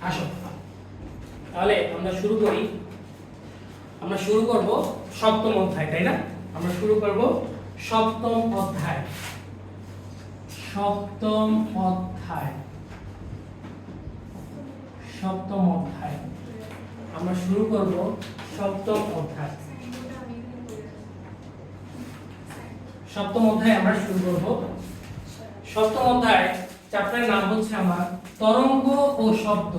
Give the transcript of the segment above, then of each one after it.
আসো তাহলে আমরা শুরু করি। আমরা শুরু করব সপ্তম অধ্যায়, তাই না? আমরা শুরু করব সপ্তম অধ্যায়। সপ্তম অধ্যায় সপ্তম অধ্যায় আমরা শুরু করব সপ্তম অধ্যায়। সপ্তম অধ্যায় আমরা শুরু করব। সপ্তম অধ্যায় চ্যাপ্টারের নাম হচ্ছে আমার তরঙ্গ ও শব্দ।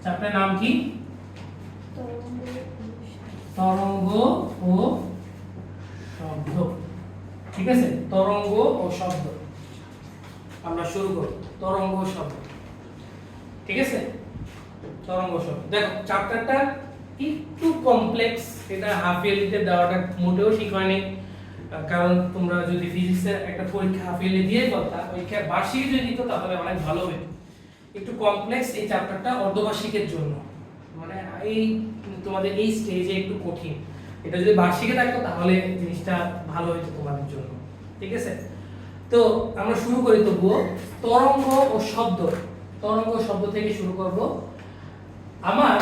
চ্যাপ্টারের নাম কি? তরঙ্গ ও শব্দ। ঠিক আছে, তরঙ্গ ও শব্দ আমরা শুরু করব। তরঙ্গ ও শব্দ, ঠিক আছে? তরঙ্গ শব্দ। দেখো চ্যাপ্টারটা একটু কমপ্লেক্স, এটা হাফ ইয়ারলিতে দেওয়াটা মোটেও ঠিক হয়নি। কারণ তোমরা যদি ফিজিক্সের একটা পরীক্ষা হাফ ইয়ারলি দিয়ে করতা, পরীক্ষা বার্ষিকে যদি দিত তাহলে অনেক ভালো হতো। একটু কমপ্লেক্স এই চ্যাপ্টারটা অর্ধবার্ষিকের জন্য, মানে এই তোমাদের এই স্টেজে একটু কঠিন। এটা যদি বার্ষিকে থাকতো তাহলে জিনিসটা ভালো হতো তোমাদের জন্য, ঠিক আছে? তো আমরা শুরু করি তবুও তরঙ্গ ও শব্দ। তরঙ্গ শব্দ থেকে শুরু করব। আমার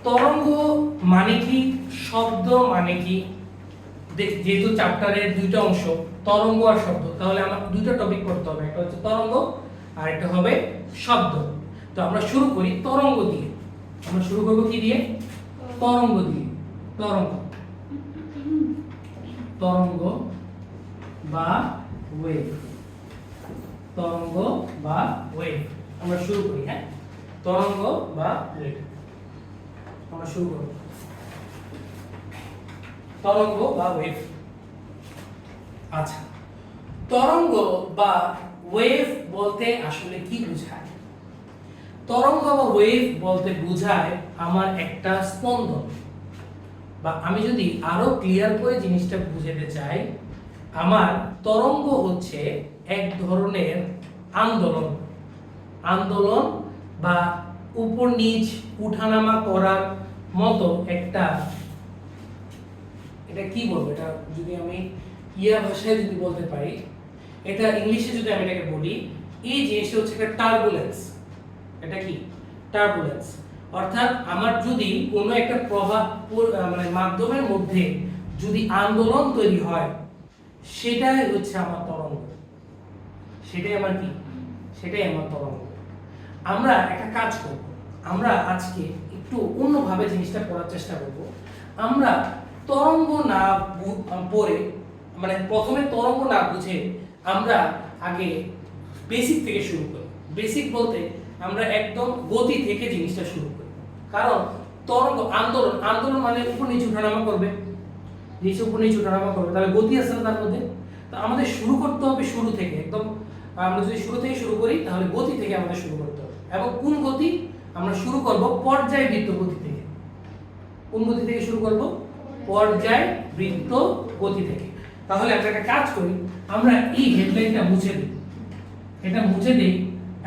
তরঙ্গ মানে কি, শব্দ মানে কি, যেহেতু চ্যাপ্টারের দুইটা অংশ তরঙ্গ আর শব্দ, তাহলে আমার দুইটা টপিক পড়তে হবে, একটা হচ্ছে তরঙ্গ আর একটা হবে শব্দ। তো আমরা শুরু করি তরঙ্গ দিয়ে। আমরা শুরু করব কি দিয়ে? তরঙ্গ দিয়ে। তরঙ্গ, তরঙ্গ বা ওয়েভ। তরঙ্গ বা ওয়েভ আমরা শুরু করি। হ্যাঁ, তরঙ্গ বা ওয়েভ আমরা শুরু করব। তরঙ্গ বা ওয়েভ। আচ্ছা, তরঙ্গ বা ওয়েভ বলতে আসলে কি বোঝায়? তরঙ্গ বা ওয়েভ বলতে বোঝায় আমার একটা স্পন্দন, বা আমি যদি আরো ক্লিয়ার করে জিনিসটা বুঝাতে চাই, আমার তরঙ্গ হচ্ছে এক ধরনের আন্দোলন। আন্দোলন বা উপর নিচ উঠানামা করার মতো একটা, এটা কি বলবো, এটা যদি আমি ইয়া ভাষায় যদি বলতে পারি, এটা ইংলিশে যদি আমি এটাকে বলি, এই জিনিসটা হচ্ছে একটা টার্বুলেন্স। এটা কি? টার্বুলেন্স। অর্থাৎ আমার যদি কোনো একটা প্রবাহ মানে মাধ্যমের মধ্যে যদি আন্দোলন তৈরি হয়, সেটাই হচ্ছে আমার তরঙ্গ। সেটাই আমার কি? সেটাই আমার তরঙ্গ। আমরা একটা কাজ করব, আমরা আজকে একটু অন্যভাবে জিনিসটা করার চেষ্টা করব। আমরা তরঙ্গ না পড়ে, মানে প্রথমে তরঙ্গ না বুঝে আমরা আগে বেসিক থেকে শুরু করি। বেসিক বলতে আমরা একদম গতি থেকে জিনিসটা শুরু করি। কারণ তরঙ্গ আন্দোলন, আন্দোলন মানে উপর নিচে ওঠানামা করবে, নিচে উপর নিচে ওঠানামা করবে, তাহলে গতি আছে না তার মধ্যে? তো আমাদের শুরু করতে হবে শুরু থেকে, একদম আমরা যদি শুরু থেকে শুরু করি তাহলে গতি থেকে আমাদের শুরু করতে হবে। এবং কোন গতি? আমরা শুরু করব পর্যায়বৃত্ত গতি থেকে। কোন গতি থেকে শুরু করব? পর্যায়বৃত্ত গতি থেকে। তাহলে আমরা একটা কাজ করি, আমরা এই হেডলাইনটা মুছে দিই, এটা মুছে দিই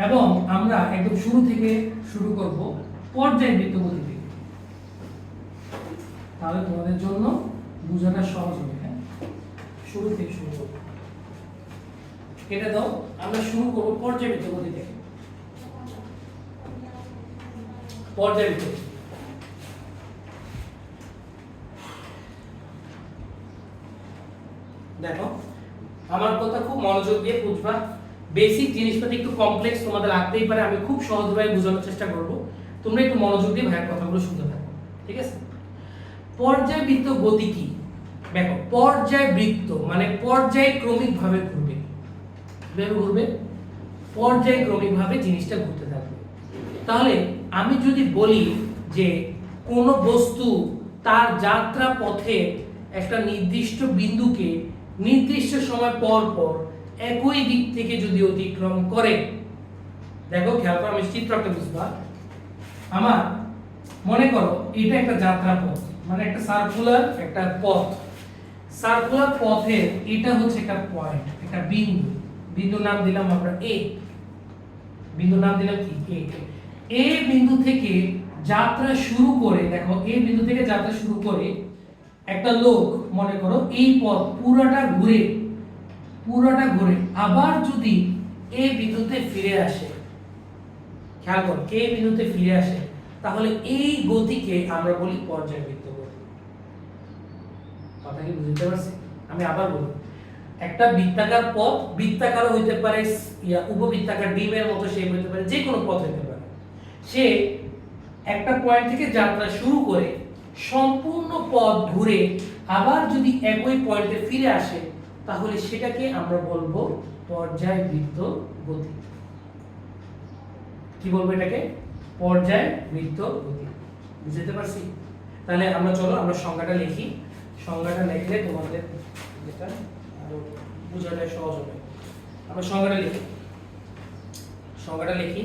এবং আমরা একদম শুরু থেকে শুরু করব পর্যায়বৃত্ত গতি থেকে। তাহলে তোমাদের জন্য বোঝাটা সহজ হবে। হ্যাঁ, শুরু থেকে শুরু করব, এটা দাও। আমরা শুরু করব পর্যায়বৃত্ত গতি থেকে। পর্যায়বৃত্ত, দেখো আমার কথা খুব মনোযোগ দিয়ে বুঝবা। বেসিক জিনিসপাতি একটু কমপ্লেক্স তোমাদের লাগতেই পারে, আমি খুব সহজভাবে বোঝানোর চেষ্টা করব। তোমরা একটু মনোযোগ দিয়ে ভাইয়ের কথাগুলো শুনতে থাকো, ঠিক আছে? পর্যায়বৃত্ত গতি কি? দেখো, পর্যায়বৃত্ত মানে পর্যায়ক্রমিক ভাবে ঘুরবে। কিভাবে ঘুরবে? পর্যায়ক্রমিক ভাবে জিনিসটা ঘুরতে থাকবে। তাহলে আমি যদি বলি যে কোন বস্তু তার যাত্রা পথে একটা নির্দিষ্ট বিন্দুকে নির্দিষ্ট সময় পর পর একই দিক থেকে যদি অতিক্রম করে, দেখো খেয়াল করো, আমি চিত্রটা বুঝবা। আমার মনে করো এটা একটা যাত্রা পথ, মানে একটা সার্কুলার একটা পথ। সার্কুলার পথের এটা হচ্ছে একটা পয়েন্ট, একটা বিন্দু। বিন্দুর নাম দিলাম আমরা এ। বিন্দুর নাম দিলাম কি? এ। এ বিন্দু থেকে যাত্রা শুরু করে, দেখো এই বিন্দু থেকে যাত্রা শুরু করে একটা লোক মনে করো এই পথ পুরোটা ঘুরে আবার যদি এই বিন্দুতে ফিরে আসে, খেয়াল করো কে বিন্দুতে ফিরে আসে, তাহলে এই গতিকে আমরা বলি পর্যায়বৃত্ত গতি। কথা কি বুঝতে পারছি? আমি আবার বলি, একটা বৃত্তাকার পথ, বৃত্তাকারও হইতে পারে, উপবৃত্তাকার ডিমের মতো শেপ হইতে পারে, যে কোনো পথ হইতে পারে। সে একটা পয়েন্ট থেকে যাত্রা শুরু করে সম্পূর্ণ পথ ঘুরে আবার যদি একই পয়েন্টে ফিরে আসে, তাহলে সেটাকে আমরা বলবো পর্যায়বৃত্ত গতি। কি বলবো এটাকে? পর্যায়বৃত্ত গতি। বুঝতে পারছি? তাহলে আমরা চলো আমরা সংজ্ঞাটা লিখি। সংজ্ঞাটা লিখলে তোমাদের যেটা আরো বোঝাটা সহজ হবে। আমরা সংজ্ঞাটা লিখি। সংজ্ঞাটা লিখি।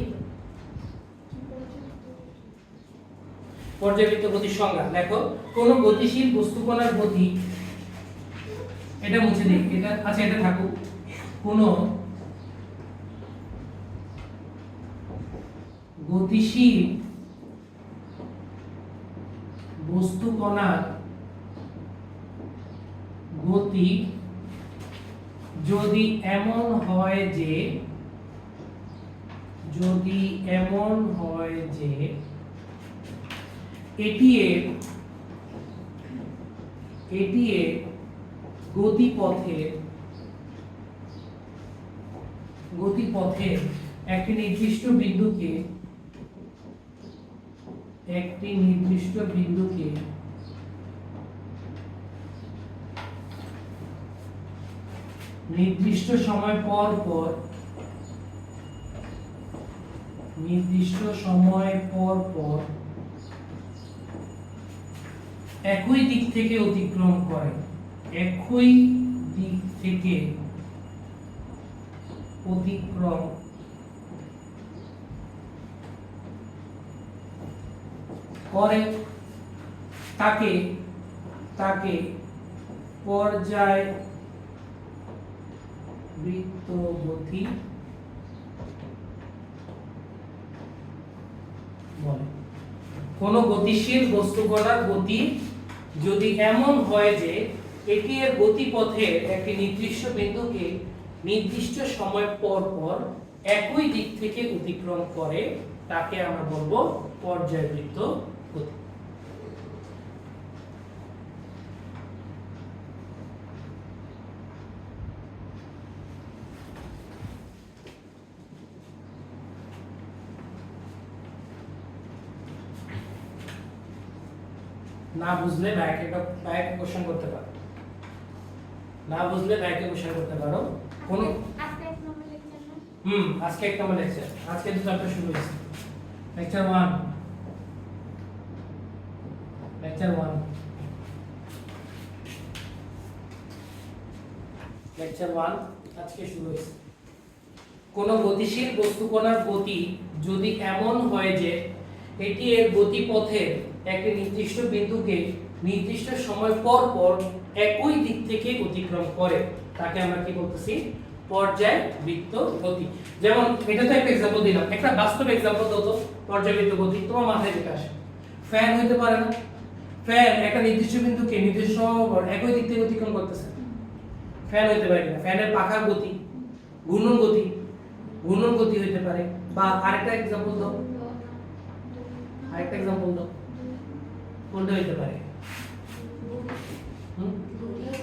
পর্যায়বৃত্ত গতির সংজ্ঞা দেখো, কোন গতিশীল বস্তুকণার গতি, এটা মুছে দিই, এটা আচ্ছা এটা থাকুক। কোন গতিশীল বস্তুকণার গতি যদি এমন হয় যে এটি এর গতিপথের একটি নির্দিষ্ট বিন্দুকে নির্দিষ্ট সময় পর পর একই দিক থেকে অতিক্রম করে, তাকে পর্যায়বৃত্ত গতি বলে। কোন গতিশীল বস্তুকণার গতি যদি এমন হয় যে এটি এর গতিপথের একটি নির্দিষ্ট বিন্দুকে নির্দিষ্ট সময় পর পর একই দিক থেকে অতিক্রম করে, তাকে আমরা বলবো পর্যায়বৃত্ত গতি। না বুঝলে ভাইকে কোশ্চেন করতে পারো, কোন আজকে এক নম্বর লেকচার, আজকে তো চ্যাপ্টার শুরু হয়েছে। লেকচার 1 আজকে শুরু হয়েছে। কোন গতিশীল বস্তুকণার গতি যদি এমন হয় যে এটি এর গতিপথের একটি নির্দিষ্ট বিন্দুকে নির্দিষ্ট সময় পর পর একই দিক থেকে অতিক্রম করে, তাকে আমরা কি বলতেছি? পর্যায়বৃত্ত গতি। যেমন এটা তো একটা एग्जांपल দিলাম, একটা বাস্তব एग्जांपल দাও তো পর্যায়বৃত্ত গতি। তোমার মাথায় যেটা আসে, ফ্যান হইতে পারে না? ফ্যান একটা নির্দিষ্ট বিন্দুকে নির্দিষ্ট সময় পর একই দিক থেকে অতিক্রম করতেছে, ফ্যান হইতে পারে না? ফ্যানের পাখার গতি ঘূর্ণন গতি হইতে পারে। বা আরেকটা एग्जांपल দাও, কোনটা হইতে পারে?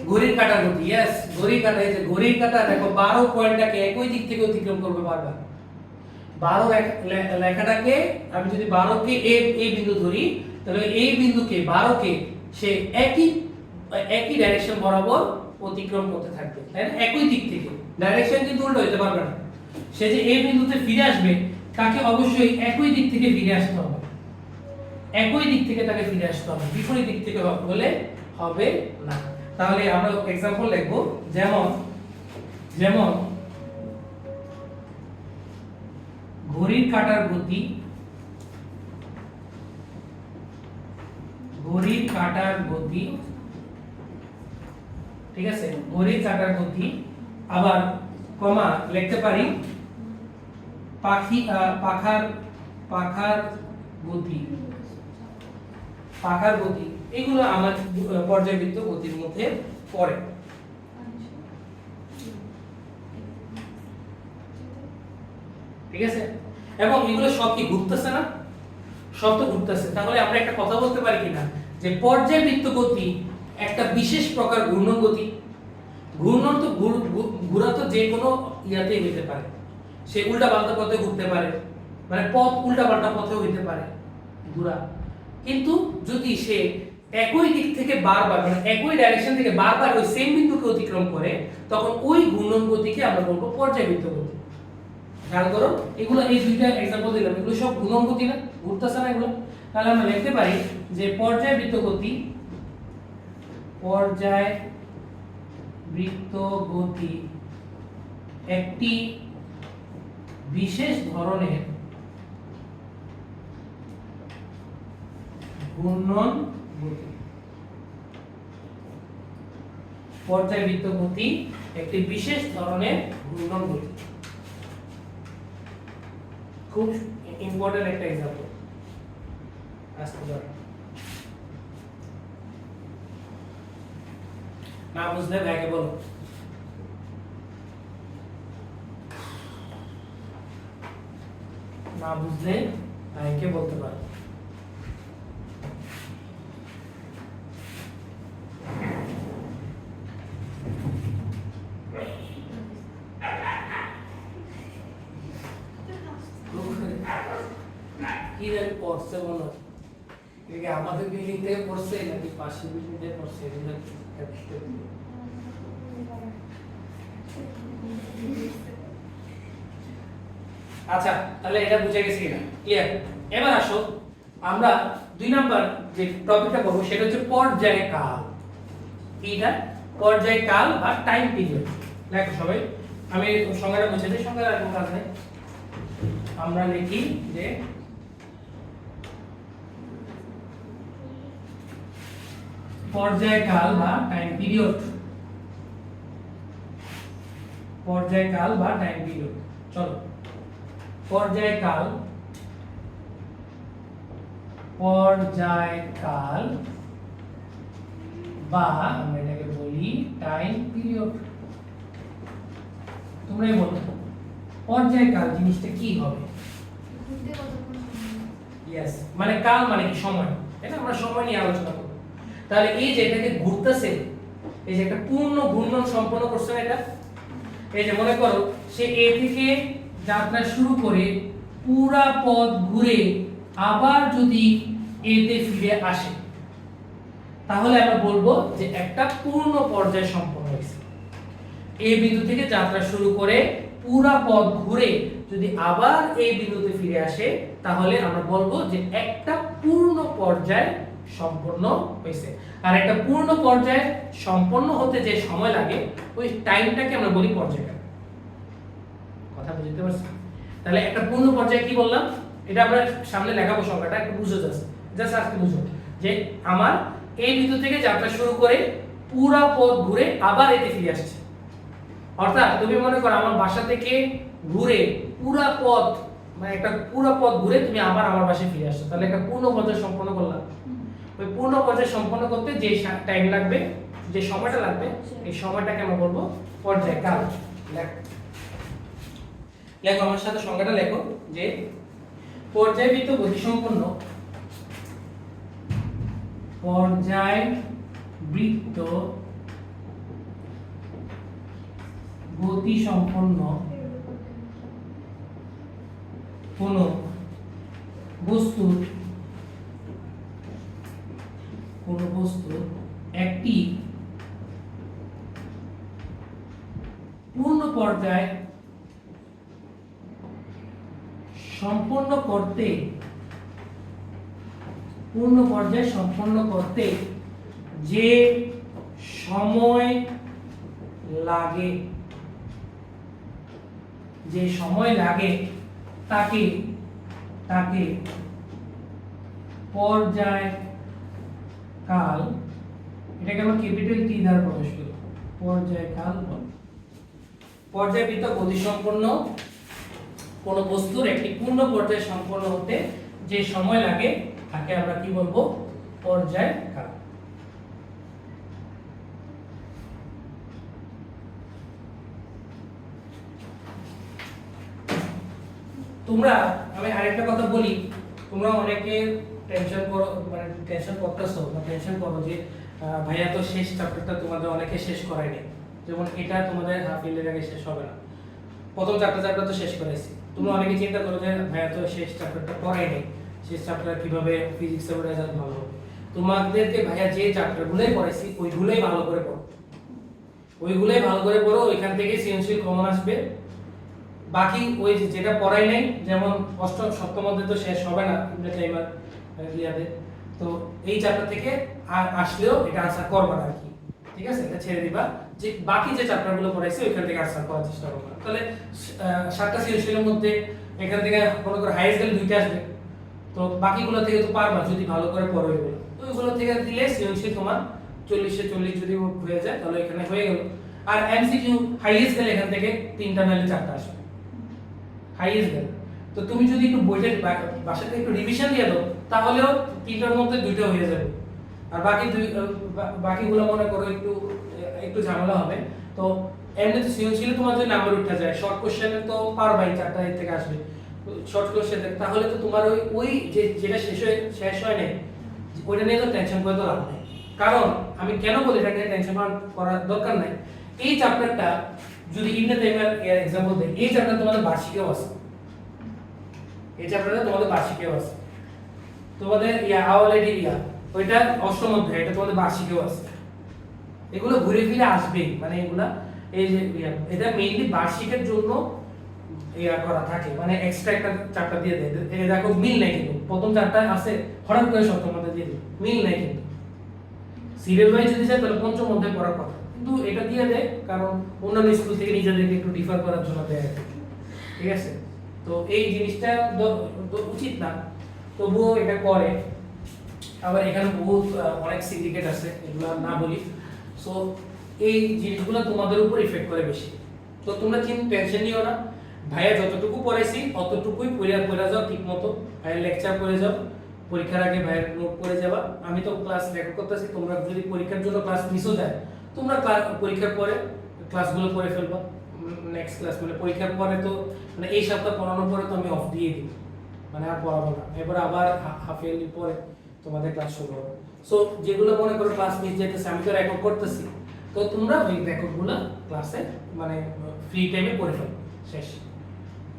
ঘড়ির কাঁটার গতি। यस, ঘড়ির কাঁটা। এই যে ঘড়ির কাঁটা দেখো 12 পয়েন্টটাকে একই দিক থেকে অতিক্রম করবে বারবার। 12 লেখাটাকে আমি যদি 12 কে এই বিন্দু ধরি, তাহলে এই বিন্দুকে 12 কে সে একই ডাইরেকশন বরাবর অতিক্রম করতে থাকবে, তাই না? একই দিক থেকে, ডাইরেকশন কিন্তু উল্টো হতে পারবে না। সে যে এই বিন্দুতে ফিরে আসবে, তাকে অবশ্যই একই দিক থেকে ফিরে আসতে হবে, বিপরীত দিক থেকে হলে হবে না। তাহলে আমরা एग्जांपल লিখব, যেমন ঘড়ির কাঁটার গতি, ঠিক আছে? ঘড়ির কাঁটার গতি, আবার কমা লিখতে পারি পাখার গতি, এগুলো আমার পর্যায়বৃত্ত গতির মধ্যে পড়ে। ঠিক আছে? এবং এগুলো সব কি ঘুরতেছে না? সব তো ঘুরতেছে। তাহলে আমরা একটা কথা বলতে পারি কিনা যে পর্যায়বৃত্ত গতি একটা বিশেষ প্রকার ঘূর্ণন গতি। ঘূর্ণন তো ঘোরা তো যে কোনো ইয়াতেই হইতে পারে, সে উল্টা পাল্টা পথে ঘুরতে পারে, মানে পথ উল্টা পাল্টা পথেও হইতে পারে ঘোরা। কিন্তু যদি সে একই দিক থেকে বারবার মানে একই ডাইরেকশন থেকে বারবার ওই সেম বিন্দুকে অতিক্রম করে, তখন ওই ঘূর্ণন গতিকে আমরা বলবো পর্যায়বৃত্ত গতি। খেয়াল করো, এগুলো এই দুইটা এক্সাম্পল দিলাম, এগুলো সব ঘূর্ণন গতি না, ঘুরতেছে না এগুলো। তাহলে আমরা লিখতে পারি যে পর্যায়বৃত্ত গতি, পর্যায়বৃত্ত গতি একটি বিশেষ ধরনের ঘূর্ণন গতি। পর্যায়বৃত্ত গতি একটি বিশেষ ধরনের ঘূর্ণন গতি। খুব ইম্পর্টেন্ট একটা এক্সাম্পল আসতে পারে। না বুঝলে ভাইকে বলো। না বুঝলে ভাইকে বলতে পারো। কি জানি পড়ছে মনে হয়, এটা আমাদের বিল্ডিং থেকে পড়ছে নাকি পাশের বিল্ডিং থেকে পড়ছে, আচ্ছা তাহলে এটা বুঝে গেছি কিনা, ক্লিয়ার? এবার আসো আমরা 2 নাম্বার যে টপিকটা পড়বো সেটা হচ্ছে পর্যায়কাল। এইটা পর্যায়কাল বা টাইম পিরিয়ড। দেখো সবাই, আমি সংজ্ঞাটা বুঝে দিই, সংজ্ঞাটা আর কোনো কাজ নেই। আমরা লিখি যে পর্যায়কাল বা টাইম পিরিয়ড। পর্যায়কাল বা টাইম পিরিয়ড, চলো পর্যায়কাল, পর্যায়কাল বা আমরা এটাকে বলি টাইম পিরিয়ড। তোমরাই বলো পর্যায়কাল জিনিসটা কি হবে? यस, মানে কাল মানে কি সময়, তাই না? আমরা সময় নিয়ে আলোচনা করব। তাহলে এই যে এটাকে ঘুরতেছে, এই যে একটা পূর্ণ ঘূর্ণন সম্পন্ন করছে না এটা, এই যে মনে করো সে এ থেকে যাত্রা শুরু করে পুরা পথ ঘুরে আবার যদি এতে ফিরে আসে, তাহলে আমরা বলবো যে একটা পূর্ণ পর্যায় সম্পন্ন হয়েছে। এই বিন্দু থেকে যাত্রা শুরু করে পুরা পথ ঘুরে যদি আবার এই বিন্দুতে ফিরে আসে, তাহলে আমরা বলবো যে একটা পূর্ণ পর্যায় সম্পন্ন হয়েছে। আর একটা পূর্ণ পর্যায় সম্পন্ন হতে যে সময় লাগে ওই টাইমটাকে আমরা বলি পর্যায়কাল। কথা বুঝতে পারছেন? তাহলে একটা পূর্ণ পর্যায় কি বললাম, এটা আমরা সামনে লেখাবো, সংখ্যাটা একটু বুঝো, জাস্ট আজকে বুঝো যে আমার এই বিন্দু থেকে যাত্রা শুরু করে পুরা পথ ঘুরে আবার এতে ফিরে আসছে। অর্থাৎ তুমি মনে করো আমার বাসা থেকে ঘুরে পুরা পথ, মানে একটা পুরা পথ ঘুরে তুমি আবার আমার বাসায় ফিরে আসছো, তাহলে একটা পূর্ণ পর্যায় সম্পন্ন করলাম। ওই পূর্ণ পর্যায় সম্পন্ন করতে যে টাইম লাগবে, যে সময়টা লাগবে, এই সময়টাকে আমরা বলবো পর্যায়কাল। লেখো আমার সাথে সংখ্যাটা লেখো যে পর্যায়বৃত্ত গতিসম্পন্ন, পর্যায়বৃত্ত গতিসম্পন্ন কোন বস্তুর একটি পূর্ণ পর্যায় সম্পন্ন করতে যে সময় লাগে, তাকে পর্যায়কাল, এটাকে আমরা ক্যাপিটাল টি দ্বারা প্রকাশ করি, পর্যায়কাল বলে। পর্যায়বৃত্ত গতিসম্পন্ন কোন বস্তুর একটি পূর্ণ পর্যায় সম্পন্ন হতে যে সময় লাগে তাকে আমরা কি বলবো? পর্যায়কাল। তো তোমরা আমি আরেকটা কথা বলি, তোমরা অনেকে টেনশন করো, মানে টেনশন করতেছো বা টেনশন করো যে ভাইয়া তো শেষ চ্যাপ্টারটা তোমাদের অনেকে শেষ করায়নি, যেমন এটা তোমাদের হাফ ইয়ারের আগে শেষ হবে না, প্রথম চ্যাপ্টার তো শেষ করেছি। তোমরা অনেকে চিন্তা করো যে ভাইয়া তো শেষ চ্যাপ্টারটা পড়ায়নি, শেষ চ্যাপ্টার কিভাবে ফিজিক্সের রেজাল্ট ভালো হবে। তোমাদেরকে ভাইয়া যে চ্যাপ্টারগুলোই পড়াইছি ওইগুলোই ভালো করে পড়ো, ওইগুলোই ভালো করে পড়ো, এখান থেকে সৃজনশীল কমন আসবে। বাকি ওই যেটা পড়াই নাই, যেমন অষ্টম সপ্তম অধ্যায় তো শেষ হবে না টাইমার ইয়াতে, তো এই চ্যাপ্টার থেকে আসলেও এটা আনসার করবা না আর কি, ঠিক আছে, এটা ছেড়ে দিবা। যে বাকি যে চ্যাপ্টারগুলো পড়াইছি ওইখান থেকে আনসার করার চেষ্টা করবা। তাহলে 7টা সৃজনশীলের মধ্যে এখান থেকে মনে করো হাইয়েস্ট গেলে 2টা আসবে, তো বাকিগুলো থেকে তো পারবা যদি ভালো করে পড়ো এগুলো। তো ওইগুলো থেকে দিলে সৃজনশীল তোমার 40-এ 40 যদি হয়ে যায় তাহলে এখানে হয়ে গেল। আর এমসিকিউ হাইয়েস্ট গেলে এখান থেকে 3টা নাহলে 4টা আসবে হাইয়েস্ট গেলে। তো তুমি যদি একটু বইটা বাসাতে একটু রিভিশন দিয়ে দাও তাহলেও 3টার মধ্যে 2টা হয়ে যাবে। আর বাকিগুলো মনে করো একটু একটু ঝামেলা হবে। তো এমনিতে সৃজনশীলে তোমার যে নাম্বার উঠে যায়, শর্ট কোশ্চেনে তো পারবাই, 4টা এর থেকে আসবে শর্ট কোশ্চেন, তাহলে তো তোমার ওই যেটা শেষ হয় নাই ওইটা নিয়ে তো টেনশন করে তো লাভ নাই। কারণ আমি কেন বলি এটা নিয়ে টেনশন করার দরকার নাই, এই চ্যাপ্টারটা যদি ইবনে তাইমিয়ার एग्जांपल দেই, এই চ্যাপ্টার তোমাদের বার্ষিকেও আছে, এই চ্যাপ্টারটা তোমাদের বার্ষিকেও আছে, তোমাদের আওয়ালেডি ওইটা অষ্টম অধ্যায়, এটা তোমাদের বার্ষিকেও আছে। এগুলো ঘুরে ফিরে আসবেই, মানে এগুলা এই যে এটা মেইনলি বার্ষিকের জন্য করা থাকে, মানে এক্সট্রা একটা চ্যাপ্টার দিয়ে দেয়। এই দেখো মিল নাই, কিন্তু প্রথম চ্যাপ্টার আছে হঠাৎ করে সপ্তম অধ্যায় দিয়ে দেয়, মিল নাই। কিন্তু সিরিয়াল ওয়াইজ যদি যায় তাহলে পঞ্চম অধ্যায় পড়ার কথা, কিন্তু এটা দিয়ে দেয় কারণ অন্যান্য স্কুল থেকে নিজেদেরকে একটু ডিফার করার জন্য দেয়, ঠিক আছে। তো এই জিনিসটা উচিত না, তবুও এটা করে। আবার এখানে বহুত অনেক সিন্ডিকেট আছে, এগুলো না বলি। সো এই জিনিসগুলো তোমাদের উপর ইফেক্ট করে বেশি। তো তোমরা টেনশন নিও না, ভাইয়া যতটুকু পড়াইছি অতটুকুই পড়া যাও ঠিক মতো, ভাইয়ের লেকচার পড়ে যাও, পরীক্ষার আগে ভাইয়ের নোট পড়ে যাবা। আমি তো ক্লাস রেকর্ড করতেছি, তোমরা যদি পরীক্ষার জন্য ক্লাস মিসও যায় তোমরা পরীক্ষার পরে ক্লাসগুলো পড়ে ফেলবা। নেক্সট ক্লাস মানে পরীক্ষার পরে তো মানে এই সপ্তাহ পড়ানোর পরে তো আমি অফ দিয়ে দিই, মানে আর পড়াবো না, এবার আবার হাফ ইয়ারলি পরে তোমাদের ক্লাস শুরু হবে। সো যেগুলো মনে করো ক্লাস মিস যেতেছে, আমি তো রেকর্ড করতেছি, তো তোমরা ওই রেকর্ডগুলো ক্লাসে মানে ফ্রি টাইমে পড়ে ফেলো, শেষ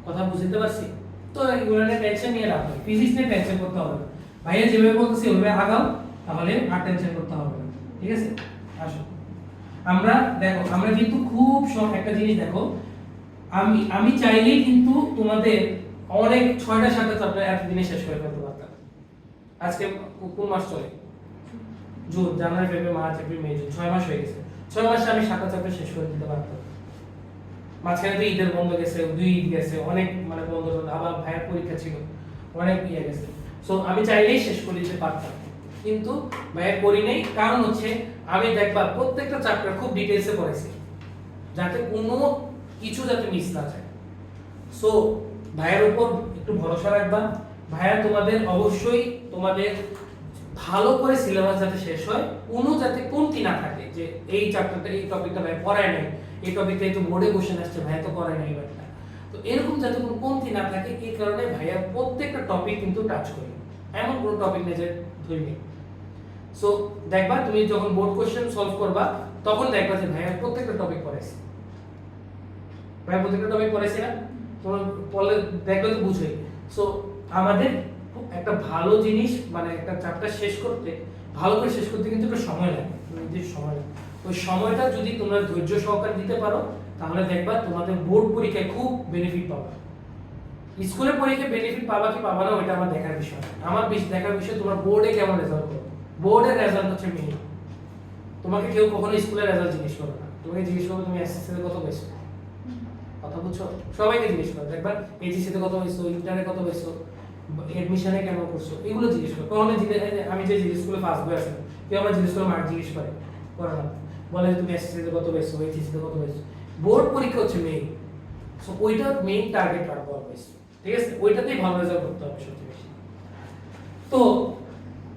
কথা বুঝতে পারছি। তো এগুলো নিয়ে টেনশন নিয়ে লাভ নেই, ফিজিক্স নিয়ে টেনশন করতে হবে না, ভাইয়া যেভাবে বলতেছি ওইভাবে আগাও, তাহলে আর টেনশন করতে হবে না, ঠিক আছে। আসো আমরা দেখো, আমরা কিন্তু খুব একটা জিনিস দেখো, আমি চাইলেই কিন্তু তোমাদের অনেক 6টা 7টা চ্যাপ্টার একদিনে শেষ করে ফেলতে পারতাম। আজকে কোন মাস চলে? জুন, জানুয়ারি, ফেব্রুয়ারি, মার্চ, এপ্রিল, মে, জুন, 6 মাস হয়ে গেছে। 6 মাসে আমি 7টা চ্যাপ্টার শেষ করে দিতে পারতাম। মাঝখানে তো ঈদের বন্ধ গেছে, 2 ঈদ গেছে, অনেক মানে বন্ধ, আবার ভাইয়ের পরীক্ষা ছিল, অনেক গেছে। সো আমি চাইলেই শেষ করে দিতে পারতাম, কিন্তু ভাইয়া করি নাই। কারণ হচ্ছে আমি দেখবা প্রত্যেকটা চ্যাপ্টার খুব ডিটেইলসে পড়াইছি, যাতে কোনো কিছু যাতে মিস না যায়। সো ভাইয়ের উপর একটু ভরসা রাখবা, ভাইয়া তোমাদের অবশ্যই তোমাদের ভালো করে সিলেবাস যাতে শেষ হয়, কোনো যাতে কমতি না থাকে, যে এই চ্যাপ্টারটা এই টপিকটা ভাই পড়ায় নাই, এই টপিকটা একটু বোর্ডে কোশ্চেন আসছে ভাইয়া তো পড়ায় নাই ব্যাপারটা, তো এরকম যাতে কোনো কমতি না থাকে, এই কারণে ভাইয়া প্রত্যেকটা টপিক কিন্তু টাচ করি, এমন কোনো টপিক নেই যে ধরিনি। সো দেখবা তুমি যখন বোর্ড কোশ্চেন সলভ করবা তখন দেখবা যে ভাইয়া প্রত্যেকটা টপিক পড়াইছে, ভাইয়া প্রত্যেকটা টপিক পড়াইছে না, তোমার পড়লে দেখবে তো বুঝবে। সো আমাদের একটা ভালো জিনিস মানে একটা চ্যাপ্টার শেষ করতে, ভালো করে শেষ করতে কিন্তু একটা সময় লাগে, নির্দিষ্ট সময় লাগে। ওই সময়টা যদি তোমরা ধৈর্য সহকারে দিতে পারো তাহলে দেখবা তোমাদের বোর্ড পরীক্ষায় খুব বেনিফিট পাবা। স্কুলের পরীক্ষায় বেনিফিট পাবা কি পাবা না ওইটা আমার দেখার বিষয়, আমার দেখার বিষয় তোমার বোর্ডে কেমন রেজাল্ট করো। বোর্ডের রেজাল্ট হচ্ছে মেইন। তোমাকে কেউ কখনো স্কুলের রেজাল্ট জিজ্ঞেস করবে না, তোমাকে জিজ্ঞেস করবে তুমি এসএসসি তে কত পেয়েছো, কথা বুঝছো, সবাইকে জিজ্ঞেস করবে। দেখবা এইচএসসি তে কত পেয়েছো, ইন্টারে কত পেয়েছো, এডমিশনে কেমন করছো, এগুলো জিজ্ঞেস করো। কখনো আমি যে স্কুলে পাস বই আছে কেউ আমার জিজ্ঞেস করে মার্ক জিজ্ঞেস করে না, বলে তুমি এসএসসি তে কত পেয়েছো, এইচএসসি তে কত পেয়েছো। বোর্ড পরীক্ষা হচ্ছে মেইন, সো ওইটা মেইন টার্গেট রাখবো অলওয়েজ, ঠিক আছে, ওইটাতেই ভালো রেজাল্ট করতে হবে সবচেয়ে বেশি। তো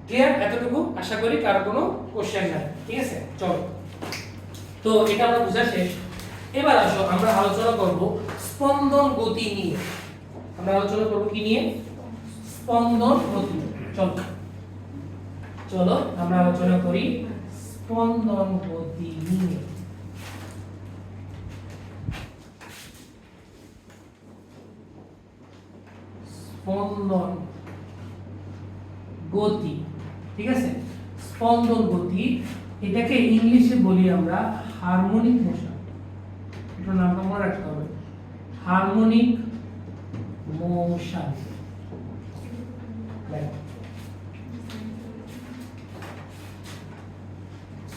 ক্লিয়ার এতটুকু, আশা করি কারো কোনো কোশ্চেন নাই, ঠিক আছে। চলো, তো এটা আমরা বোঝা শেষ। এবার আসো আমরা আলোচনা করব স্পন্দন গতি নিয়ে। আমরা আলোচনা করব কি নিয়ে? স্পন্দন গতি। চলো চলো আমরা আলোচনা করি স্পন্দন গতি নিয়ে। স্পন্দন গতি, ঠিক আছে? স্পন্দন গতি, এটাকে ইংলিশে বলি আমরা হারমোনিক মোশন। এটার নামটা মনে রাখতে হবে, হারমোনিক মোশন।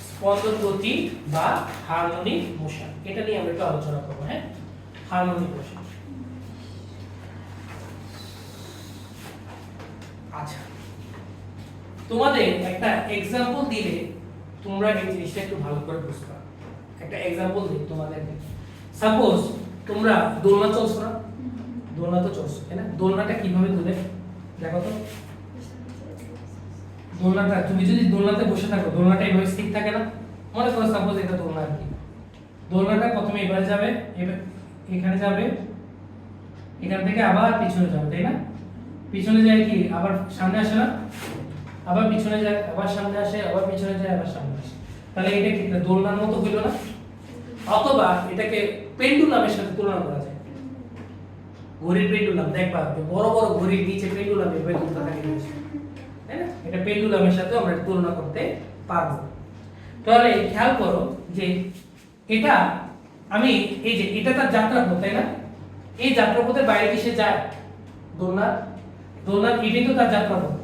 স্পন্দন গতি বা হারমোনিক মোশন, এটা নিয়ে আমরা একটু আলোচনা করবো। হ্যাঁ, হারমোনিক মোশন। আচ্ছা, তোমাদের একটা এক্সাম্পল দিলে তোমরা এই জিনিসটা একটু ভালো করে বুঝতে। একটা এক্সাম্পল দিই তোমাদের। সাপোজ তোমরা দোলনা চলছো না? দোলনা তো চলছো, তাই না? দোলনাটা কিভাবে দুলে দেখো তো। দোলনাটা, তুমি যদি দোলনাতে বসে থাকো, দোলনাটা এইভাবে স্থির থাকে না? মনে করো সাপোজ এটা দোলনা আর কি। দোলনাটা প্রথমে এবারে যাবে, এখানে যাবে, এখান থেকে আবার পিছনে যাবে, তাই না? পিছনে যায় কি আবার সামনে আসে না? আবার পিছনে যায়, আবার সামনে আসে, আবার পিছনে যায়, আবার সামনে আসে। তাহলে এটা কি দোলনার মতো হইল না? অথবা এটাকে পেন্ডুলামের সাথে তুলনা করা যায়। ঘড়ির পেন্ডুলাম দেখবা, বড় বড় ঘড়ির নিচে পেন্ডুলাম এভাবে দুলতে থাকে, তাই না? এটা পেন্ডুলামের সাথে আমরা তুলনা করতে পারবো। তাহলে খেয়াল করো যে এটা আমি এই যে এটা তার যাত্রাপথ, তাই না? এই যাত্রাপথের বাইরে কি সে যায়? দোলনার এটাই তো তার যাত্রাপথ,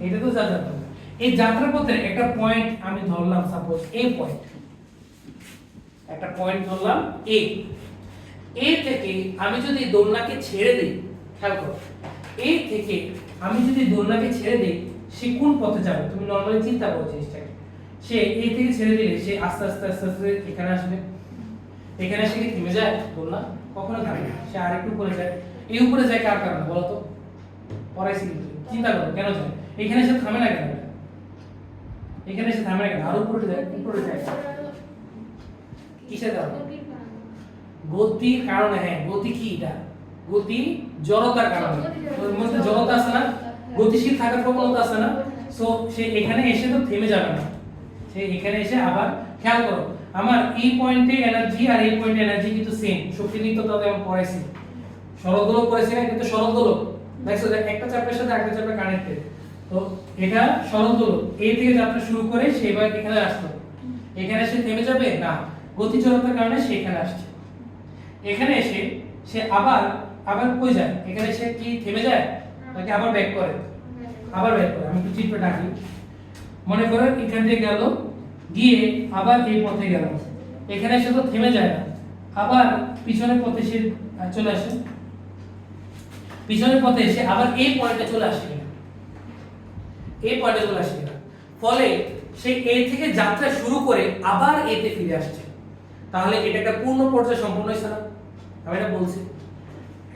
এটা তো তার যাত্রাপথ। এই যাত্রাপথের একটা পয়েন্ট আমি ধরলাম, সাপোজ এ পয়েন্ট, একটা পয়েন্ট ধরলাম এ। এ থেকে আমি যদি দোলনাকে ছেড়ে দিই, খেয়াল করো, এ থেকে আমি যদি দোলনাকে ছেড়ে দিই, সে কোন পথে যাবে? তুমি নরমালি চিন্তা করো জিনিসটাকে। সে এ থেকে ছেড়ে দিলে সে আস্তে আস্তে আস্তে আস্তে এখানে আসবে। এখানে এসে কি থেমে যায় দোলনা? কখনো থামে না, সে আরেকটু উপরে যায়। এই উপরে যায় কার কারণে বলো তো? পড়াইছি কিন্তু চিন্তা করো কেন যায়? এখানে এসে থামে না কেন? এখানে এসে থামে না কেন? আর উপরে যায়, উপরে যায় কিসের কারণে? গতির কারণে। হ্যাঁ, গতি কি? এটা গতি জড়তার কারণে। ওর মধ্যে জড়তা আছে না, গতিশীল থাকার প্রবণতা আছে না? সো সে এখানে এসে তো থেমে যাবে না, সে এখানে এসে আবার, খেয়াল করো আমার এই পয়েন্টে এনার্জি আর এই পয়েন্টে এনার্জি কিন্তু সেম। শক্তি নিত্যতাতে আমি পড়াইছি, সরল দোলক পড়াইছি না? কিন্তু সরল দোলক দেখছো যে একটা চাপের সাথে আরেকটা চাপে কানেক্টেড। তো এটা সরল দোলক, এই থেকে যাত্রা শুরু করে সে এবার এখানে আসলো। এখানে এসে থেমে যাবে না, গতি জড়তার কারণে সে এখানে আসছে। এখানে এসে সে আবার আবার কই যায়? এখানে সে কি থেমে যায় নাকি আবার ব্যাক করে? আবার ব্যাক করে। আমি একটু চিত্রটা আঁকি। মনে করো এখান থেকে গেল, গিয়ে আবার এই পথে গেল, এখানে এসে তো থেমে যায় না, আবার পিছনের পথে সে চলে আসে। পিছনের পথে এসে আবার এই পয়েন্টে চলে আসে কিনা? এই পয়েন্টে চলে আসে কিনা? ফলে সে এ থেকে যাত্রা শুরু করে আবার এতে ফিরে আসছে। তাহলে এটা একটা পূর্ণ পর্যায় সম্পূর্ণ হয়েছে না? আমি এটা বলছি,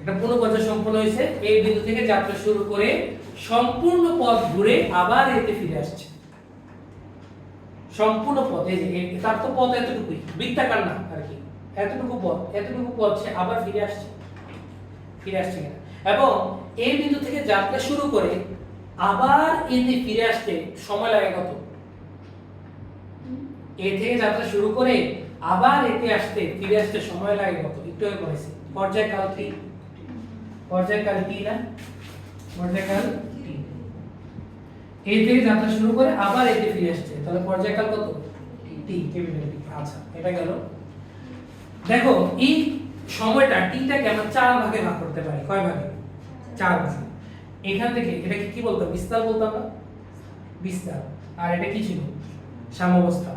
একটা পূর্ণ পর্যায় সম্পূর্ণ হয়েছে। এই বিন্দু থেকে যাত্রা শুরু করে সম্পূর্ণ পথ ঘুরে আবার এতে ফিরে আসছে। সম্পূর্ণ পথ, এই যে তার তো পথ এতটুকুই, বৃত্তাকার না আর কি, এতটুকু পথ সে আবার ফিরে আসছে কিনা। এবং এই বিন্দু থেকে যাত্রা শুরু করে আবার এতে ফিরে আসতে সময় লাগে কত? এ থেকে যাত্রা শুরু করে আবার এতে আসতে ফিরে আসতে সময় লাগে কত? একটু আগে বলেছি পর্যায়কাল টি। পর্যায়কাল টি না? পর্যায়কাল টি। এ থেকে যাত্রা শুরু করে আবার এতে ফিরে আসছে, তাহলে পর্যায়কাল কত? টি, ক্যাপিটাল টি। আচ্ছা, এটা গেল। দেখো এই সময়টা টিটাকে আমরা চার ভাগে ভাগ করতে পারি। কয় ভাগে? চার ভাগে। এখান থেকে এটাকে কি বলতাম? বিস্তার বলতাম না? বিস্তার। আর এটা কি ছিল? সাম্যাবস্থা।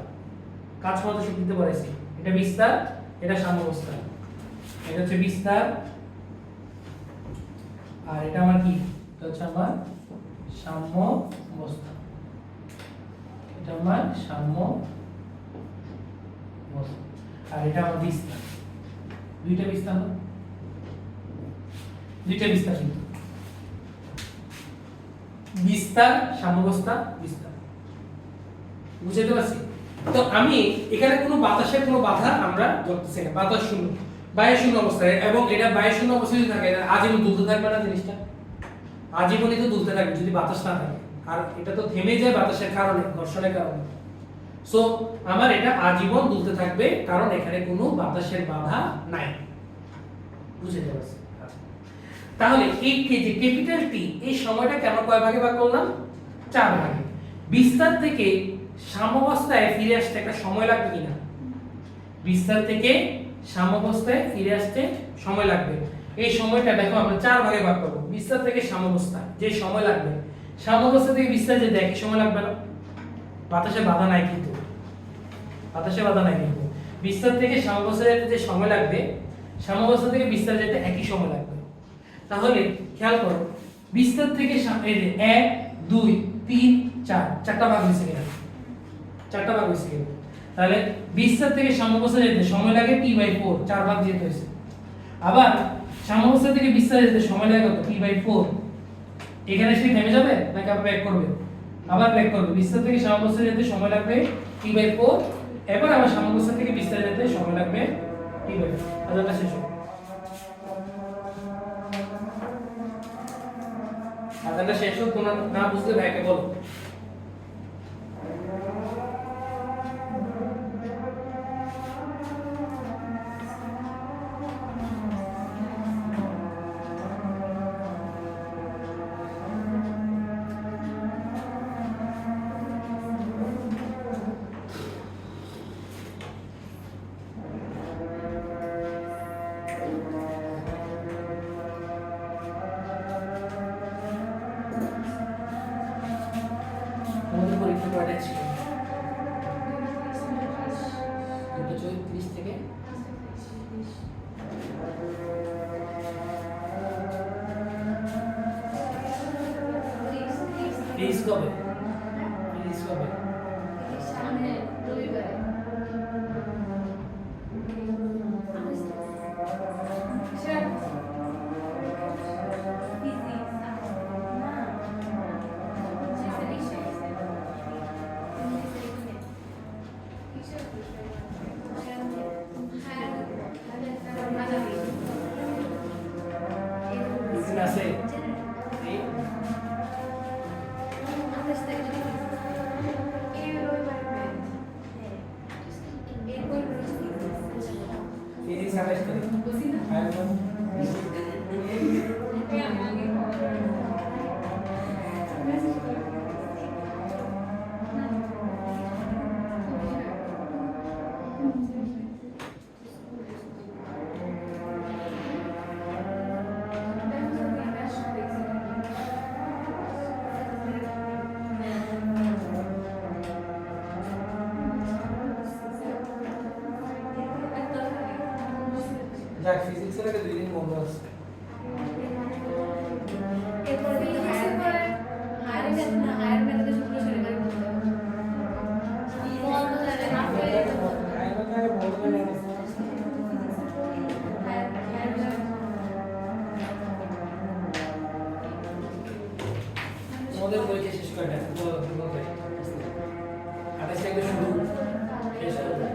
কাজ ক্ষমতা শক্তিতে পড়াইছি। এটা বিস্তার, এটা সাম্যাবস্থা। এটা হচ্ছে বিস্তার, আর এটা আমার কি? এটা হচ্ছে আমার সাম্যাবস্থা। এটা আমার সাম্যাবস্থা, আর এটা আমার বিস্তার। দুইটা বিস্তার না? দুইটা বিস্তার কিন্তু বিস্তার, সাম্যাবস্থা, বিস্তার। বুঝতে পারছি? তো আমি এখানে কোনো বাতাসের কোনো বাধা আমরা ধরতেছি না, বাতাস শূন্য। বায়ুশূন্য অবস্থায়, এবং এটা বায়ুশূন্য অবস্থায় যদি থাকে এটা আজীবন দুলতে থাকবে না জিনিসটা, আজীবনই তো দুলতে থাকবে যদি বাতাস না থাকে। আর এটা তো থেমে যায় বাতাসের কারণে, ঘর্ষণের কারণে। সো আমার এটা আজীবন দুলতে থাকবে, কারণ এখানে কোনো বাতাসের বাধা নাই। বুঝতে পারছি? তাহলে এই যে ক্যাপিটাল টি, এই সময়টা কেন কয় ভাগে ভাগ করলাম? 4 ভাগে। বিস্তার থেকে সাম্যাবস্থায় ফিরে আসতে একটা সময় লাগবে কিনা? বিস্তার থেকে সাম্যাবস্থায় ফিরে আসতে সময় লাগবে। এই সময়টা দেখো আমরা 4 ভাগে ভাগ করব। বিস্তার থেকে সাম্যাবস্থা যে সময় লাগবে, সাম্যাবস্থা থেকে বিস্তার যেতে একই সময় লাগবে না? বাতাসে বাধা নাই কিন্তু, বাতাসে বাধা নাই কিন্তু বিস্তার থেকে সাম্যাবস্থা যেতে যে সময় লাগবে, সাম্যাবস্থা থেকে বিস্তার যেতে একই সময় লাগবে। তাহলে খেয়াল করো, বিস্তার থেকে এই যে 1 2 3 4 চারটা ভাগ হয়েছে কিনা? চারটা ভাগ হয়েছে কিনা? তাহলে বিস্তার থেকে সাম্যাবস্থা যেতে সময় লাগে t/4, 4 ভাগ যেতে হয়েছে। আবার সাম্যাবস্থা থেকে বিস্তার যেতে সময় লাগে কত? t/4। এখানে সে থেমে যাবে নাকি আবার ব্যাক করবে? আবার ব্যাক করবে। বিস্তার থেকে সাম্যাবস্থা যেতে সময় লাগবে t/4, এবার আবার সাম্যাবস্থা থেকে বিস্তার যেতে সময় লাগবে t/4। আচ্ছা শেষ হলো। আচ্ছা শেষ হলো, তোমরা না বুঝলে ভাইকে বলো। আমাদের পরীক্ষা কয়টা ছিল? 2:34 থেকে প্লিজ কবে? প্লিজ কবে? সামনে রবিবারে। বুঝতে আছে? এই ফিজিক্স 28 তারিখ। একদম যাক, ফিজিক্সের আগে 2 দিন বন্ধ আছে। তোমাদের পরীক্ষা শেষ কয়টা? 28 থেকে শুরু, শেষ হবে।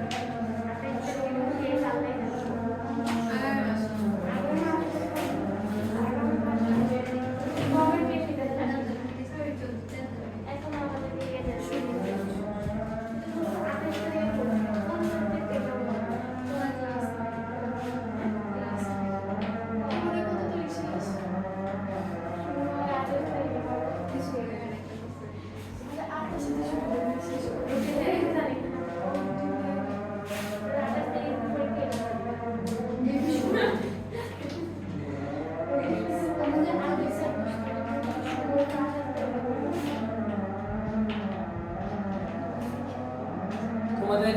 তোমাদের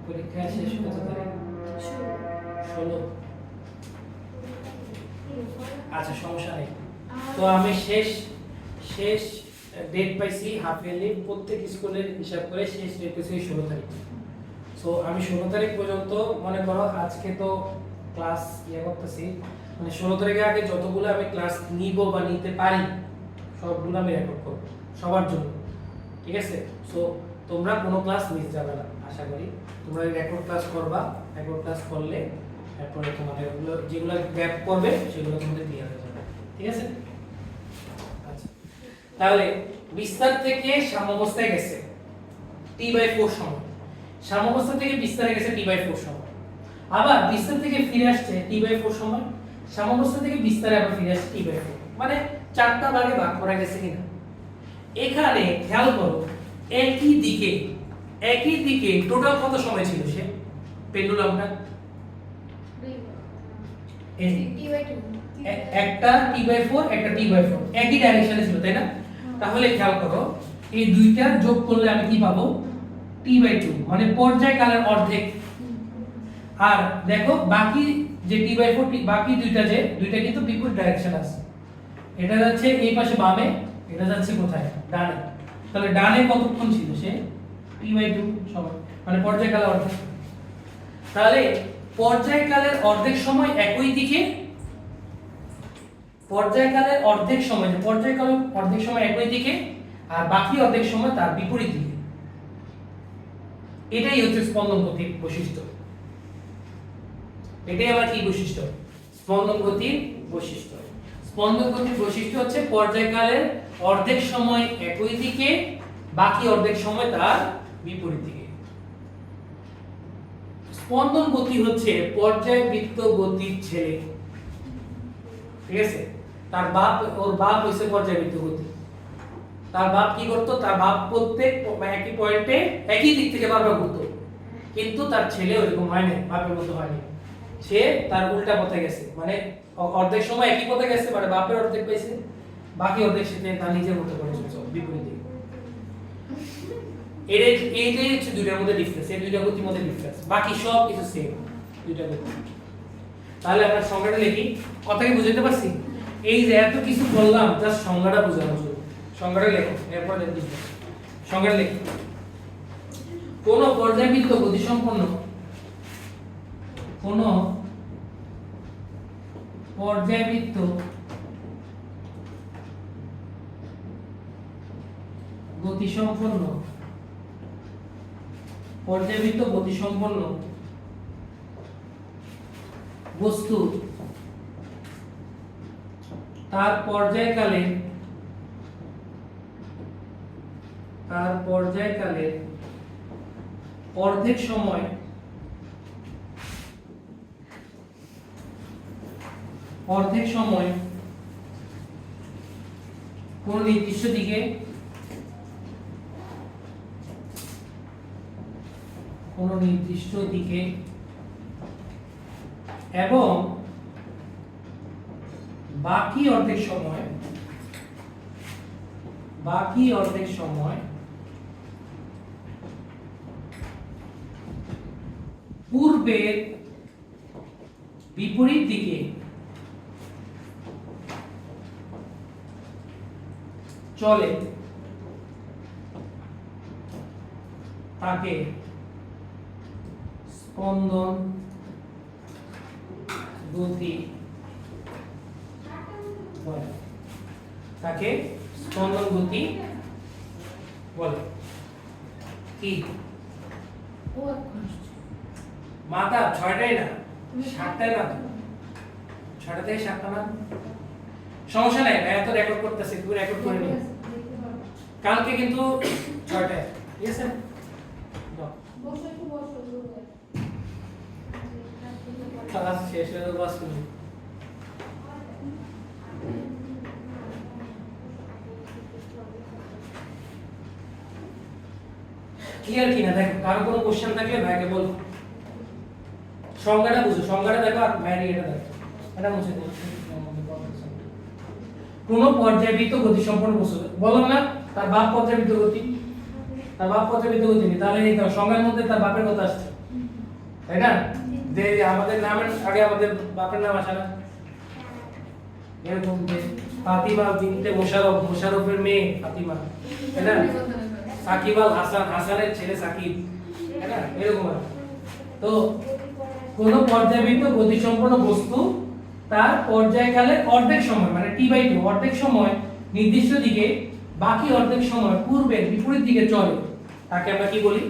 পরীক্ষা শেষ কত তারিখ? 16। আচ্ছা সমস্যা নেই। তো আমি শেষ ডেট পাইছি হাফ ইয়ারলি প্রত্যেক স্কুলের হিসাব করে শেষ ডেট পাইছি 16 তারিখ। সো আমি 16 তারিখ পর্যন্ত মনে করো, আজকে তো ক্লাস করতেছি, মানে 16 তারিখের আগে যতগুলো আমি ক্লাস নিব বা নিতে পারি সবগুলো আমি রেকর্ড করব সবার জন্য, ঠিক আছে? সো তোমরা কোনো ক্লাস মিস যাবে না, আশা করি তোমরা রেকর্ড ক্লাস করবা। একবার ক্লাস করলে তারপরে তোমাদের ওগুলো যেগুলো গ্যাপ করবে সেগুলো তোমাদের ক্লিয়ার হয়ে যাবে, ঠিক আছে? আচ্ছা, তাহলে বিস্তার থেকে সাম্যাবস্থায় গেছে t/4 সময়, সাম্যাবস্থা থেকে বিস্তারে গেছে t/4 সময়, আবার বিস্তার থেকে ফিরে আসছে t/4 সময়, সাম্যাবস্থা থেকে বিস্তারে আবার ফিরে আসছে t/4, মানে চারটা ভাগে ভাগ করা গেছে কিনা। এখানে খেয়াল করো একই দিকে টোটাল কত সময় ছিল সে পেন্ডুলামটা? একটা t/4 একটা t/4 একই ডাইরেকশনে ছিল, তাই না? তাহলে খেয়াল করো এই দুইটা যোগ করলে আমি কি পাবো? t/2, মানে পর্যায়কালের অর্ধেক। আর দেখো বাকি যে t/4 বাকি দুইটা কিন্তু বিপরীত ডাইরেকশন আছে, এটা যাচ্ছে এই পাশে বামে, এটা যাচ্ছে কোথায়? ডানে। তাহলে ডানে কতক্ষণ ছিল সে? t/2 সময়, মানে পর্যায়কালের অর্ধেক। তাহলে পর্যায়কালের অর্ধেক সময় একই দিকে, পর্যায়কালের অর্ধেক সময় একই দিকে আর বাকি অর্ধেক সময় তার বিপরীত দিকে। এটাই হচ্ছে স্পন্দন গতির বৈশিষ্ট্য। এটাই আবার কি বৈশিষ্ট্য? স্পন্দন গতির বৈশিষ্ট্য। স্পন্দন গতির বৈশিষ্ট্য হচ্ছে পর্যায়কালের অর্ধেক সময় একই দিকে, বাকি অর্ধেক সময় তার বিপরীত দিকে। স্পন্দন গতি হচ্ছে পর্যায়বৃত্ত গতির ছেলে, ঠিক আছে? ওর বাপ হইছে পর্যায়বৃত্ত গতি। তার বাপ কি করতো? তার বাপ প্রত্যেক একই পয়েন্টে একই দিক থেকে বারবার ঘুরতো, কিন্তু তার ছেলে ওইরকম হয় না, বাপের মতো হয়নি। সে তার উল্টা পথে গেছে, মানে অর্ধেক সময় একই পথে গেছে, মানে বাপের অর্ধেক পাইছে, বাকি অর্ধেক সে তার নিজের মতো করে চলছে বিপরীত দিকে। এইটাই হচ্ছে দুইটার মধ্যে ডিফারেন্স, এই দুইটা গতির মধ্যে ডিফারেন্স, বাকি সব কিছু সেম দুইটা গতি। তাহলে আমরা সংজ্ঞাটা লিখি, কথা কি বুঝাতে পারছি? এই যে এত কিছু বললাম জাস্ট সংজ্ঞাটা বোঝানোর জন্য, সংজ্ঞাটা লেখো, এরপর বুঝবে। সংজ্ঞাটা লিখি, কোন পর্যায়বৃত্ত গতিসম্পন্ন গতিসম্পন্ন বস্তু তার পর্যায়কালে অর্ধেক সময় কোন নির্দিষ্ট দিকে এবং বাকি অর্ধেক সময় পূর্বের বিপরীত দিকে চলে, তাকে স্পন্দন গতি বলে। কি মাথা 6টাই না 7টাই না, 6টা থেকে 7টা না, সমস্যা নাই, এত রেকর্ড করতেছে, তুমি রেকর্ড করে নিও। কালকে কিন্তু 6টায়, ঠিক আছে? ক্লাস শেষ হয়ে যাবে, বাস তুমি ক্লিয়ার কিনা দেখো, কারো কোনো কোশ্চেন থাকলে ভাইকে বলো। সংজ্ঞাটা বুঝো, সংজ্ঞাটা দেখো আর ভাইয়ের এটা দেখো, এটা মুছে দিও। কোন পর্যায়বৃত্ত গতি সম্পন্ন বস্তু, বললাম না তার বাপ পর্যায়বৃত্ত গতি, তাহলে এই সংজ্ঞার মধ্যে তার বাপের কথা আসছে, তাই না? যে আমাদের নামের আগে আমাদের বাপের নাম আসে না, এরকম যে ফাতিমা বিনতে মোশাররফের মেয়ে ফাতিমা, তাই না? সাকিব আল হাসান, হাসানের ছেলে সাকিব, তাই না? এরকম আর। তো কোন পর্যায়বৃত্ত গতিসম্পন্ন বস্তু তার পর্যায়কালের অর্ধেক সময়, মানে t/2 অর্ধেক সময় নির্দিষ্ট দিকে, বাকি অর্ধেক সময় পূর্বের বিপরীত দিকে চলে, তাকে আমরা কি বলি?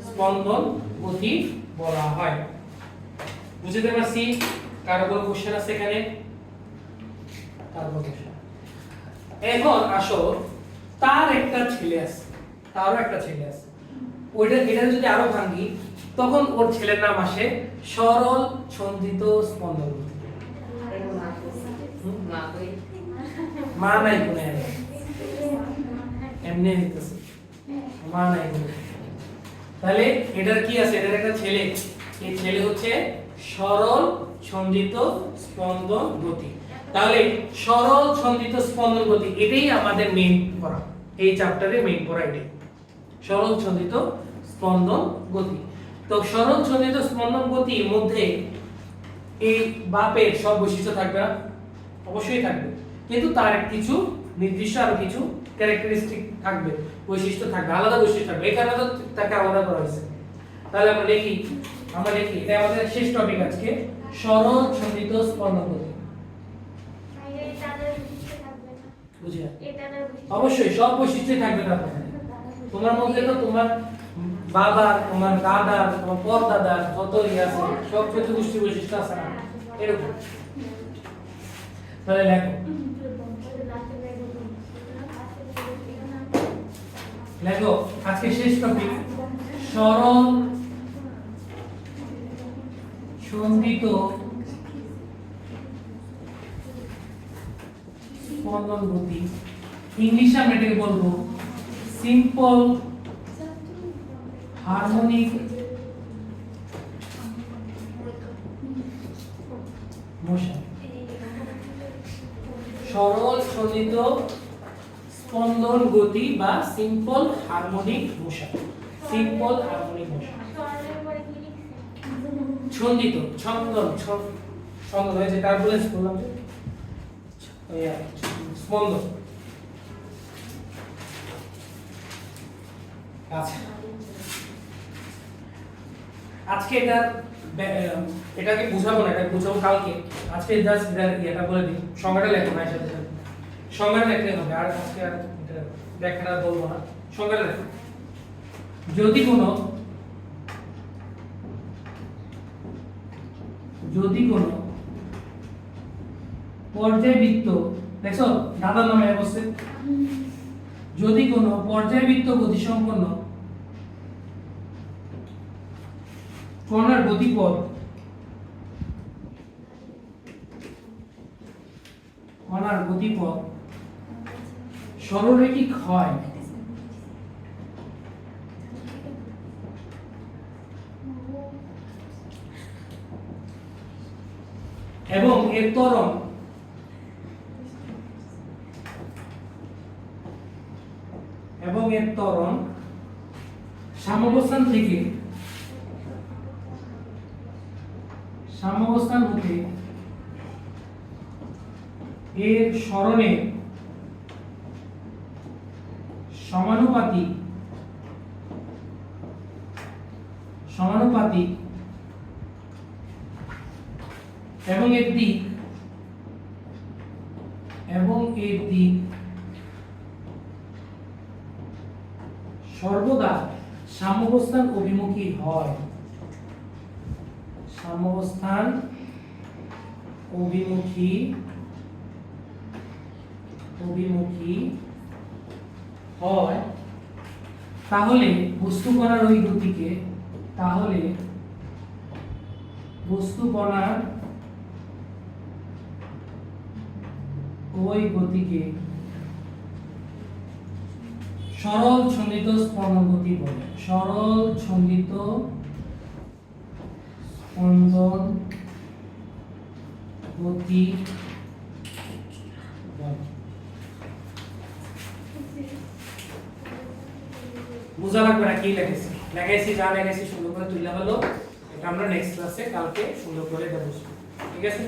স্পন্দন গতি বলা হয়। বুঝতে পারছি? কারো কোনো কোশ্চেন আছে এখানে? তারপর কোশ্চেন। এখন আসো, তার একটা ছেলে আছে, তারও একটা ছেলে আছে। এটা যদি আরো ভাঙি, তখন ওর ছেলের নাম আসে সরল ছন্দিত স্পন্দন গতি। মা নাই কোনে এমনি হইতেছে, মা নাই কোনে। তাহলে এটার কি আছে? এটার একটা ছেলে, এই ছেলে হচ্ছে সরল ছন্দিত স্পন্দন গতি। তাহলে সরল ছন্দিত স্পন্দন গতি, এটাই আমাদের মেইন পড়া, এই চ্যাপ্টারে মেইন পড়া এটাই, সরল ছন্দিত স্পন্দন গতি। তো সরল ছন্দিত স্পন্দন গতির মধ্যে এই বাপের সব বৈশিষ্ট্য থাকবে না? অবশ্যই থাকবে, কিন্তু তার কিছু নির্দিষ্ট আরো কিছু ক্যারেক্টারিস্টিক থাকবে, বৈশিষ্ট্য থাকবে, আলাদা বৈশিষ্ট্য থাকবে, এই কারণে তো তাকে আলাদা করা হয়েছে। তাহলে আমরা লিখি এটা আমাদের শেষ টপিক আজকে, সরল ছন্দিত স্পন্দন গতি। বুঝি না? অবশ্যই সব বৈশিষ্ট্যই থাকবে তারপর। তোমার মধ্যে তো তোমার বাবা, তোমার দাদা, তোমার পরদাদা যত আছে সব কিছু গোষ্ঠী বৈশিষ্ট্য আছে না, এরকম। তাহলে লেখো, লেখো আজকে শেষ টপিক, সরল ছন্দিত স্পন্দন গতি। ইংলিশে আমরা এটাকে বলবো সিম্পল হারমোনিক মোশন। সরল ছন্দিত স্পন্দন গতি বা simple harmonic motion, simple harmonic motion. ছন্দিত, ছন্দন, ছন্দন হয়েছে, টার্বুলেন্স বললাম যে স্পন্দন। আচ্ছা, আজকে এটাকে বুঝাবো না, এটা বুঝাবো কালকে। আজকে জাস্ট এটা বলে দিই, সংজ্ঞাটা লেখো না, সাথে সাথে সংজ্ঞাটা লিখতে হবে, আর আজকে আর ব্যাখ্যাটা বলবো না, সংজ্ঞাটা লেখো। যদি কোনো পর্যায়বৃত্ত, দেখছো দাদার নামে বসছে, যদি কোনো পর্যায়বৃত্ত গতিসম্পন্ন কণার গতিপথ সরলরৈখিক হয় এবং এর ত্বরণ সাম্যাবস্থান হতে এর সরণের সমানুপাতিক এবং এর দিক সর্বদা সাম্যাবস্থান অভিমুখী হয়, হয়, তাহলে বস্তু কণার ওই গতিকে সরল ছন্দিত স্পন্দন গতি বলে, সরল ছন্দিত স্পন্দন গতি বলে। বুঝা লাগবে না কি লেখাইছি যা লেখাইছি সুন্দর করে তুলে হলো, এটা আমরা নেক্সট ক্লাসে কালকে সুন্দর করে দেবো, ঠিক আছে।